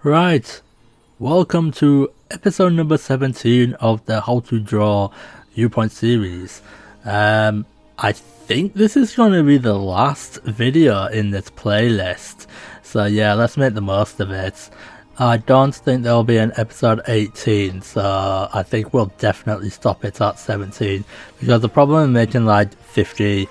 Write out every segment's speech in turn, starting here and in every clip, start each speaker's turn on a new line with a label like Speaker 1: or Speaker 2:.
Speaker 1: Right, welcome to episode number 17 of the How to Draw Viewpoint series. I think this is going to be the last video in this playlist, so yeah, let's make the most of it. I don't think there'll be an episode 18, so I think we'll definitely stop it at 17, because the problem with making like 50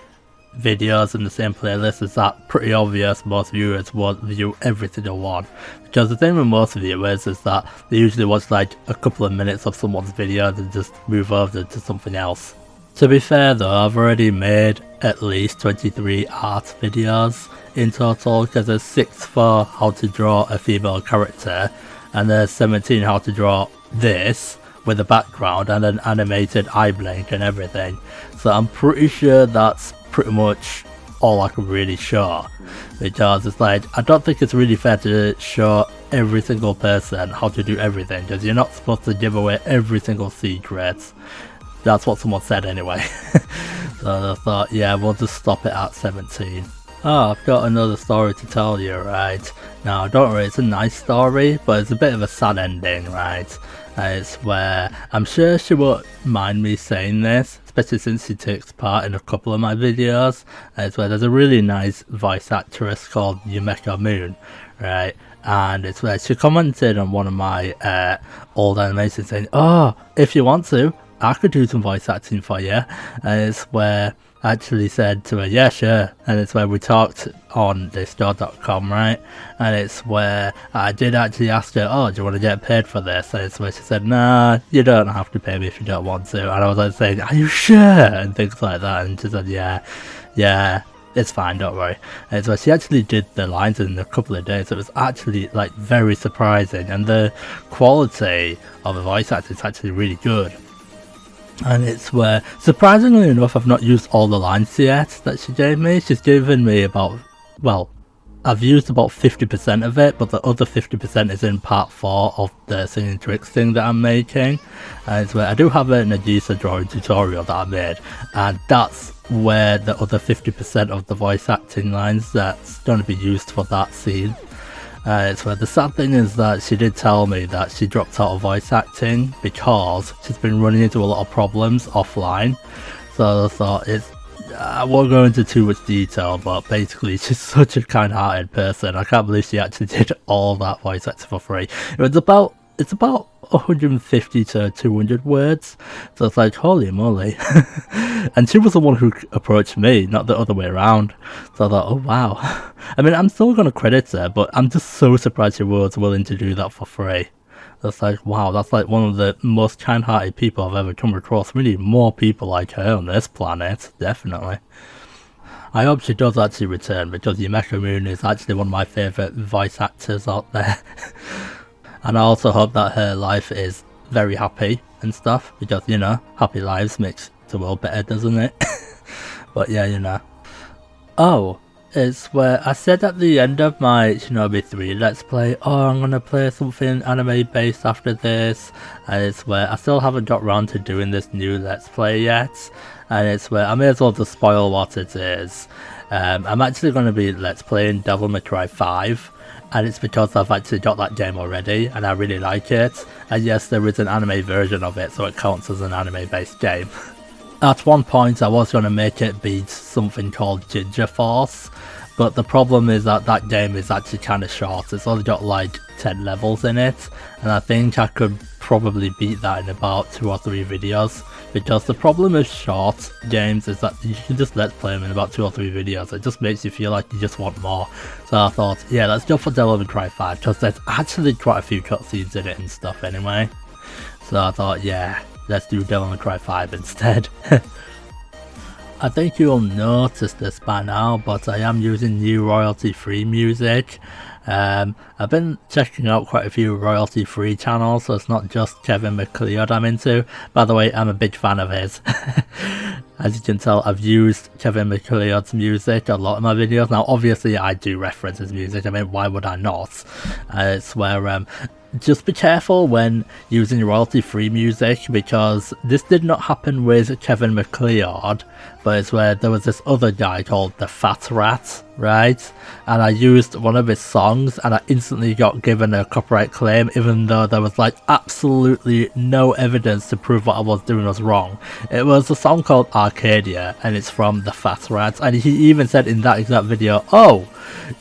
Speaker 1: videos in the same playlist is that pretty obvious most viewers won't view every single one, because the thing with most viewers is that they usually watch like a couple of minutes of someone's video and just move over to something else. To be fair though, I've already made at least 23 art videos in total, because there's 6 for how to draw a female character and there's 17 how to draw this with a background and an animated eye blink and everything. So I'm pretty sure that's pretty much all I can really show, because it's like, I don't think it's really fair to show every single person how to do everything, because you're not supposed to give away every single secret. That's what someone said anyway. So I thought, yeah, we'll just stop it at 17. Oh, I've got another story to tell you, right? Now, don't worry, it's a nice story, but it's a bit of a sad ending, right? It's where, I'm sure she won't mind me saying this, especially since she takes part in a couple of my videos. It's where there's a really nice voice actress called Mihony, right? And it's where she commented on one of my old animations saying, oh, if you want to, I could do some voice acting for you. And it's where I actually said to her, yeah, sure. And it's where we talked on this Dartokki, right? And it's where I did actually ask her, oh, do you want to get paid for this? And it's where she said, nah, you don't have to pay me if you don't want to. And I was like saying, are you sure? And things like that. And she said, yeah, it's fine, don't worry. And so she actually did the lines in a couple of days. It was actually like very surprising, and the quality of the voice acting is actually really good. And it's where, surprisingly enough, I've not used all the lines yet that she gave me. She's given me about, well, I've used about 50% of it, but the other 50% is in part 4 of the singing tricks thing that I'm making. And it's where I do have an Adisa drawing tutorial that I made, and that's where the other 50% of the voice acting lines that's going to be used for that scene. It's where the sad thing is that she did tell me that she dropped out of voice acting because she's been running into a lot of problems offline. So I thought I won't go into too much detail, but basically she's such a kind-hearted person. I can't believe she actually did all that voice acting for free. It's about 150 to 200 words, so it's like, holy moly. And she was the one who approached me, not the other way around. So I thought, oh wow. I mean, I'm still going to credit her, but I'm just so surprised she was willing to do that for free. That's like, wow, that's like one of the most kind-hearted people I've ever come across. We need more people like her on this planet, definitely. I hope she does actually return, because Yumeka Moon is actually one of my favourite voice actors out there. And I also hope that her life is very happy and stuff, because, you know, happy lives makes the world better, doesn't it? But yeah, you know. Oh, it's where I said at the end of my Shinobi 3 Let's Play, oh, I'm gonna play something anime based after this. And it's where I still haven't got around to doing this new Let's Play yet. And it's where I may as well just spoil what it is. I'm actually going to be Let's Playing Devil May Cry 5. And it's because I've actually got that game already and I really like it. And yes, there is an anime version of it, so it counts as an anime based game. At one point I was going to make it beat something called Ginger Force, but the problem is that that game is actually kind of short. It's only got like 10 levels in it, and I think I could probably beat that in about 2 or 3 videos. Because the problem with short games is that you can just let's play them in about 2 or 3 videos. It just makes you feel like you just want more. So I thought, yeah, let's go for Devil May Cry 5, because there's actually quite a few cutscenes in it and stuff anyway. So I thought, yeah, let's do Devil May Cry 5 instead. I think you'll notice this by now, but I am using new royalty-free music. I've been checking out quite a few royalty-free channels, so it's not just Kevin MacLeod I'm into. By the way, I'm a big fan of his. As you can tell, I've used Kevin MacLeod's music a lot in my videos. Now, obviously, I do reference his music. I mean, why would I not? It's where just be careful when using royalty-free music, because this did not happen with Kevin MacLeod, but it's where there was this other guy called the Fat Rat, right? And I used one of his songs and I instantly got given a copyright claim, even though there was like absolutely no evidence to prove what I was doing was wrong. It was a song called Arcadia and it's from the Fat Rat, and he even said in that exact video, oh,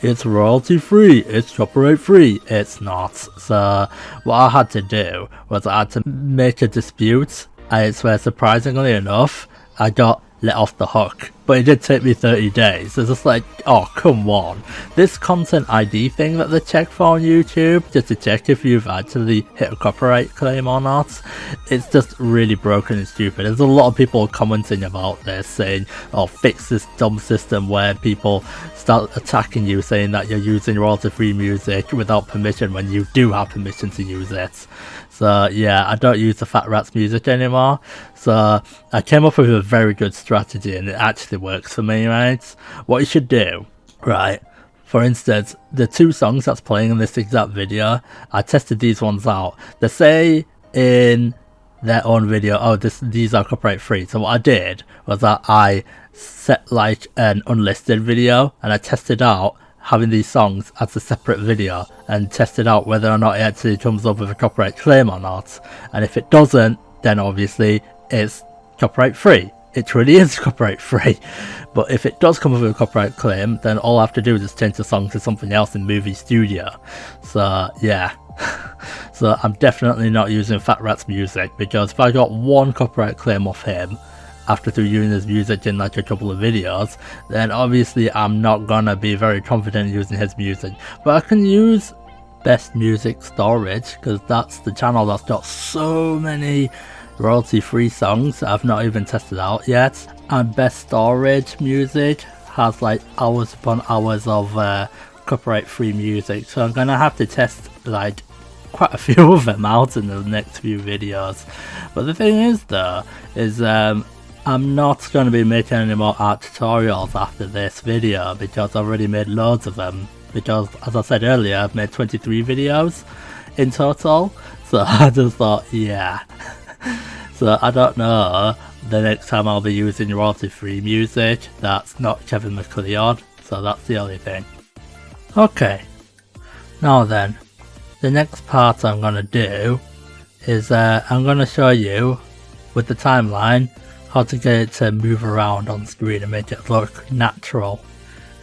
Speaker 1: it's royalty free, it's copyright free. It's not. So what I had to do was I had to make a dispute, and it's where surprisingly enough I got let off the hook, but it did take me 30 days. It's just like, oh come on, this content ID thing that they check for on YouTube just to check if you've actually hit a copyright claim or not, it's just really broken and stupid. There's a lot of people commenting about this saying, oh, fix this dumb system where people start attacking you saying that you're using royalty free music without permission when you do have permission to use it. So yeah, I don't use the Fat Rat's music anymore. So I came up with a very good strategy and it actually works for me, right? What you should do, right? For instance, the two songs that's playing in this exact video, I tested these ones out. They say in their own video, oh, these are copyright free. So what I did was that I set like an unlisted video and I tested out having these songs as a separate video and tested out whether or not it actually comes up with a copyright claim or not. And if it doesn't, then obviously it's copyright free. It truly is copyright free. But if it does come up with a copyright claim, then all I have to do is just change the song to something else in Movie Studio. So yeah. So I'm definitely not using Fat Rat's music, because if I got one copyright claim off him after using his music in like a couple of videos, then obviously I'm not gonna be very confident using his music. But I can use Best Music Storage, because that's the channel that's got so many royalty free songs that I've not even tested out yet. And Best Storage Music has like hours upon hours of copyright free music, so I'm gonna have to test like quite a few of them out in the next few videos. But the thing is though, is I'm not going to be making any more art tutorials after this video, because I've already made loads of them, because as I said earlier, I've made 23 videos in total. So I just thought, yeah. So I don't know the next time I'll be using royalty free music that's not Kevin MacLeod, so that's the only thing. Okay, now then, the next part I'm going to do is I'm going to show you with the timeline how to get it to move around on screen and make it look natural.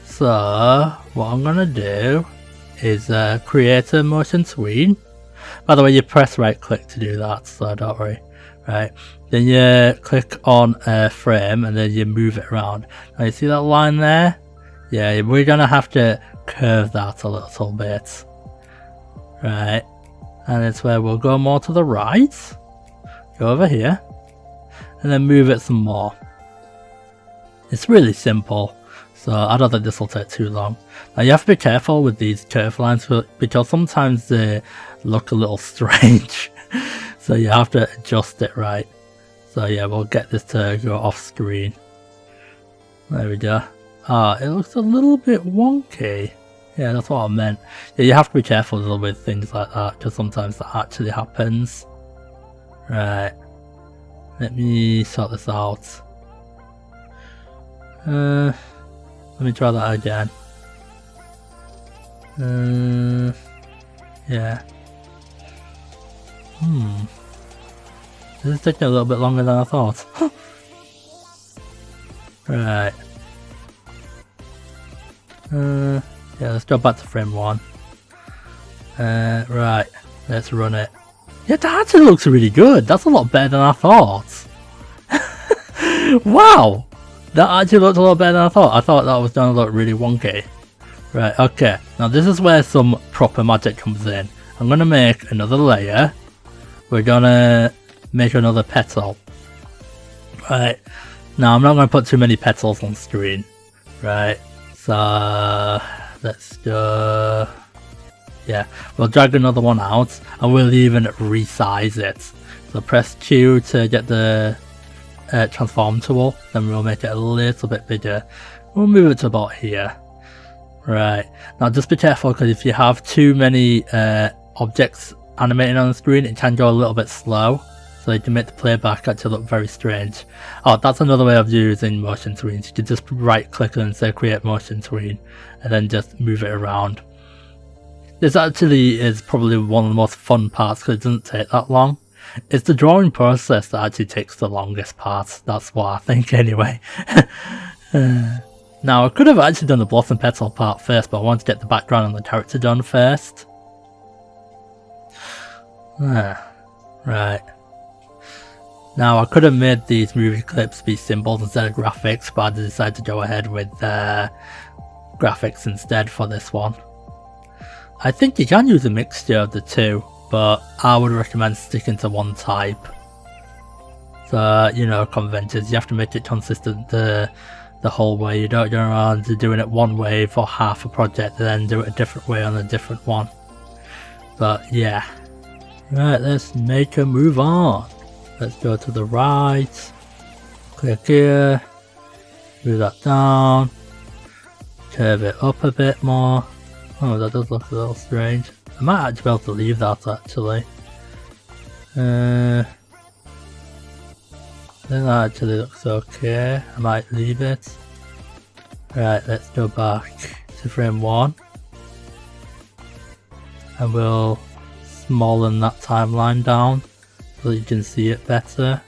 Speaker 1: So what I'm gonna do is create a motion screen. By the way, you press right click to do that, so don't worry. Right, then you click on a frame and then you move it around. Now you see that line there? Yeah, we're gonna have to curve that a little bit. Right, and it's where we'll go more to the right, go over here, and then move it some more. It's really simple, so I don't think this will take too long. Now you have to be careful with these curve lines because sometimes they look a little strange. So you have to adjust it right. So yeah, we'll get this to go off screen. There we go. Ah, it looks a little bit wonky. Yeah, that's what I meant. Yeah, you have to be careful with things like that, because sometimes that actually happens. Right. Let me sort this out. Let me try that again. Yeah. This is taking a little bit longer than I thought. Right. Yeah, let's go back to frame 1. Right, let's run it. Yeah, that actually looks really good. That's a lot better than I thought. Wow! That actually looked a lot better than I thought. I thought that was going to look really wonky. Right, okay. Now this is where some proper magic comes in. I'm going to make another layer. We're going to make another petal. Right. Now I'm not going to put too many petals on screen. Right. So let's go. Yeah, we'll drag another one out and we'll even resize it. So press Q to get the transform tool, then we'll make it a little bit bigger. We'll move it to about here. Right, now just be careful, because if you have too many objects animating on the screen, it can go a little bit slow. so you can make the playback actually look very strange. Oh, that's another way of using motion screens. You can just right click and say create motion screen and then just move it around. This actually is probably one of the most fun parts because it doesn't take that long. It's the drawing process that actually takes the longest part. That's what I think anyway. Now I could have actually done the blossom petal part first, but I wanted to get the background and the character done first. Right. Now I could have made these movie clips be symbols instead of graphics, but I decided to go ahead with graphics instead for this one. I think you can use a mixture of the two, but I would recommend sticking to one type. So, you know, conventions, you have to make it consistent the whole way. You don't go around doing it one way for half a project and then do it a different way on a different one. But yeah. Right, let's make a move on. Let's go to the right. Click here. Move that down. Curve it up a bit more. Oh, that does look a little strange. I might actually be able to leave that actually. Then that actually looks okay. I might leave it. Right, let's go back to frame 1. And we'll smallen that timeline down so that you can see it better.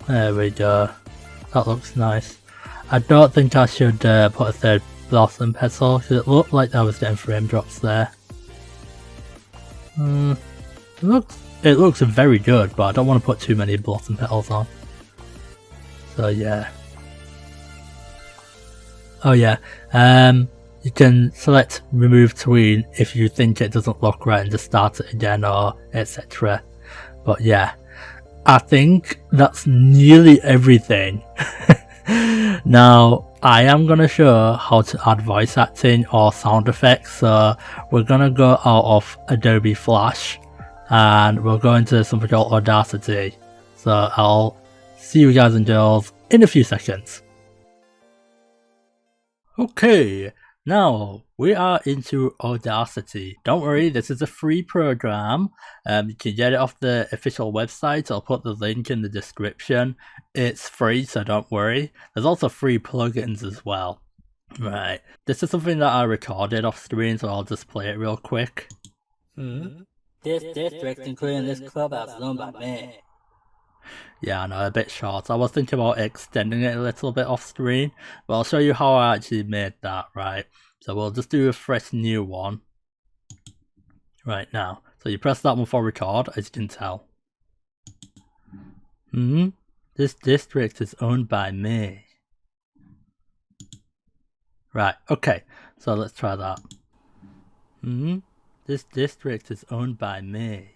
Speaker 1: There we go. That looks nice. I don't think I should put a third blossom petal because it looked like I was getting frame drops there. It looks very good, but I don't want to put too many blossom petals on. So yeah. Oh yeah, you can select remove tween if you think it doesn't look right and just start it again or etc. But yeah, I think that's nearly everything. Now, I am going to show how to add voice acting or sound effects, so we're going to go out of Adobe Flash and we'll go into something called Audacity. So I'll see you guys and girls in a few seconds. Okay, now we are into Audacity. Don't worry, this is a free program. You can get it off the official website. I'll put the link in the description. It's free, so don't worry. There's also free plugins as well. Right, this is something that I recorded off screen, so I'll just play it real quick.
Speaker 2: This district, including this clubhouse, is owned by me.
Speaker 1: Yeah, I know, a bit short. I was thinking about extending it a little bit off screen, but I'll show you how I actually made that, right? So we'll just do a fresh new one right now. So you press that one for record, as you can tell. This district is owned by me. Right, okay, so let's try that. This district is owned by me.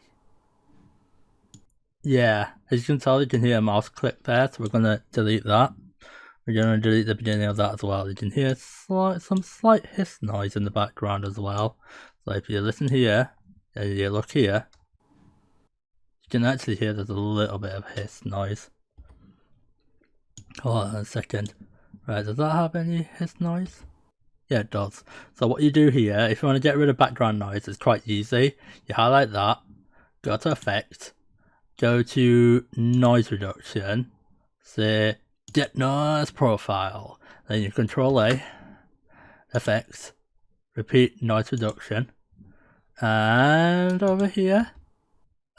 Speaker 1: Yeah, as you can tell, you can hear a mouse click there, so we're going to delete that. We're going to delete the beginning of that as well. You can hear some slight hiss noise in the background as well. So if you listen here, and you look here, you can actually hear there's a little bit of hiss noise. Hold on a second. Right, does that have any hiss noise? Yeah, it does. So what you do here, if you want to get rid of background noise, it's quite easy. You highlight that, go to Effect, go to Noise Reduction, say Get Noise Profile, then you Control A, Effects, repeat Noise Reduction, and over here,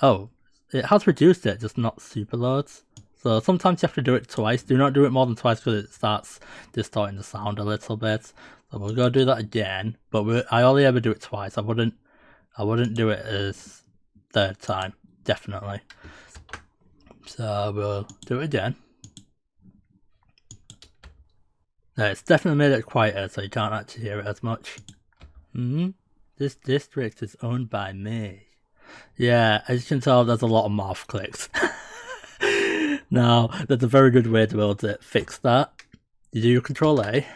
Speaker 1: oh, it has reduced it, just not super loads. So sometimes you have to do it twice. Do not do it more than twice because it starts distorting the sound a little bit. So we'll go do that again, but I only ever do it twice. I wouldn't do it as third time, definitely. So we'll do it again. No, it's definitely made it quieter, so you can't actually hear it as much. This district is owned by me. Yeah, as you can tell, there's a lot of mouth clicks. Now, there's a very good way to be able to fix that. You do your Control A,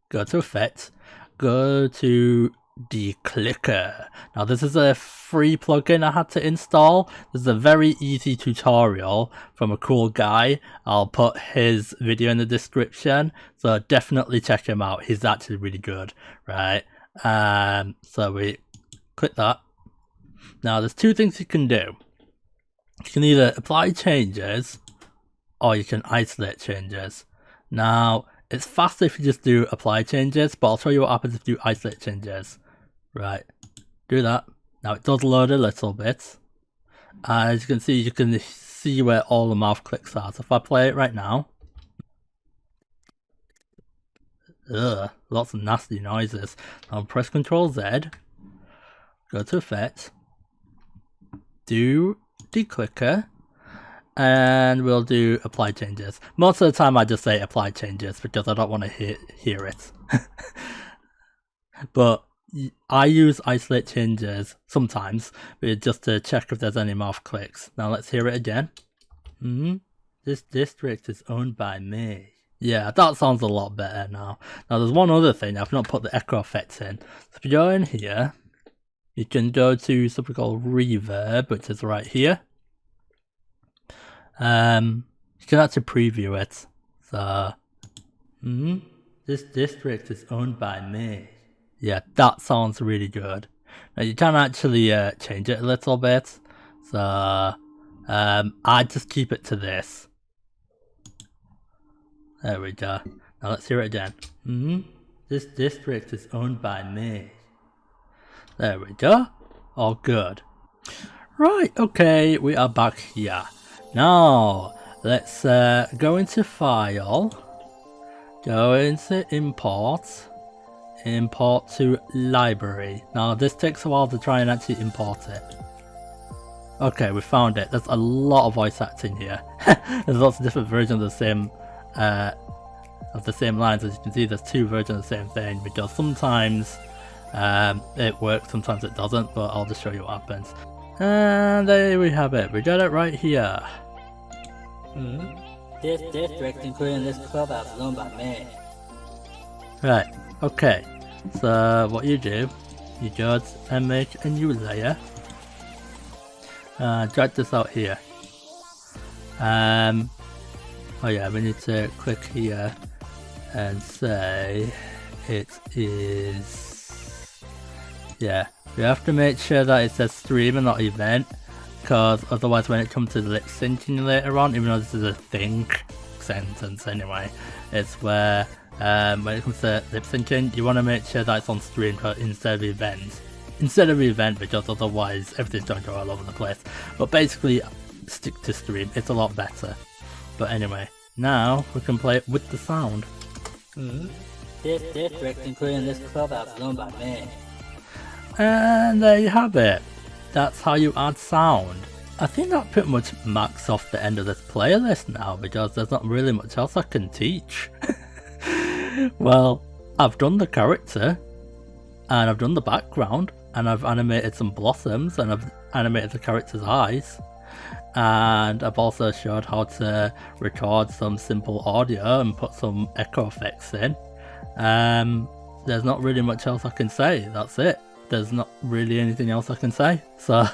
Speaker 1: go to Effect, go to Declicker. Now this is a free plugin I had to install. This is a very easy tutorial from a cool guy. I'll put his video in the description, so definitely check him out. He's actually really good, right? So we click that. Now there's two things you can do. you can either apply changes or you can isolate changes. Now, it's faster if you just do apply changes, but I'll show you what happens if you do isolate changes. Right, do that. Now it does load a little bit. As you can see where all the mouth clicks are. So if I play it right now, lots of nasty noises. Now press Ctrl Z, go to effects, do declicker, and we'll do apply changes. Most of the time I just say apply changes because I don't want to hear it. But I use isolate changes sometimes, but just to check if there's any mouth clicks. Now let's hear it again. This district is owned by me. Yeah, that sounds a lot better now. Now there's one other thing, I've not put the echo effects in. So if you go in here, you can go to something called reverb, which is right here. You can actually preview it. So, this district is owned by me. Yeah, that sounds really good. Now you can actually change it a little bit. So, I just keep it to this. There we go. Now let's hear it again. This district is owned by me. There we go. All good. Right, okay, we are back here. Now, let's go into File, go into Import, import to Library. Now, this takes a while to try and actually import it. Okay, we found it. There's a lot of voice acting here. There's lots of different versions of the same lines. As you can see, there's two versions of the same thing, because sometimes it works, sometimes it doesn't, but I'll just show you what happens. And there we have it. We got it right here.
Speaker 2: This district, including this clubhouse, is owned by me.
Speaker 1: Right, okay. So what you do, you go and make a new layer. Drag this out here. Oh yeah, we need to click here and say it is, yeah, we have to make sure that it says stream and not event, because otherwise when it comes to lip syncing later on, even though this is a think sentence anyway, it's where when it comes to lip syncing, you want to make sure that it's on stream instead of event, because otherwise everything's going to go all over the place. But basically, stick to stream, it's a lot better. But anyway, now we can play it with the sound.
Speaker 2: This district, including this clubhouse, is owned by me.
Speaker 1: And there you have it. That's how you add sound. I think that pretty much marks off the end of this playlist now, because there's not really much else I can teach. Well, I've done the character, and I've done the background, and I've animated some blossoms, and I've animated the character's eyes. And I've also showed how to record some simple audio and put some echo effects in. There's not really much else I can say, that's it. There's not really anything else I can say. So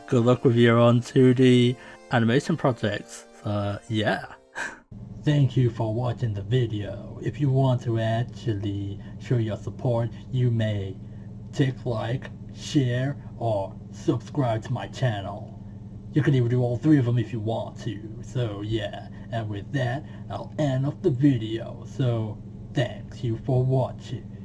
Speaker 1: good luck with your own 2D animation projects. So yeah. Thank you for watching the video. If you want to actually show your support, you may take like, share, or subscribe to my channel. You can even do all three of them if you want to. So yeah, and with that, I'll end off the video. So thanks you for watching.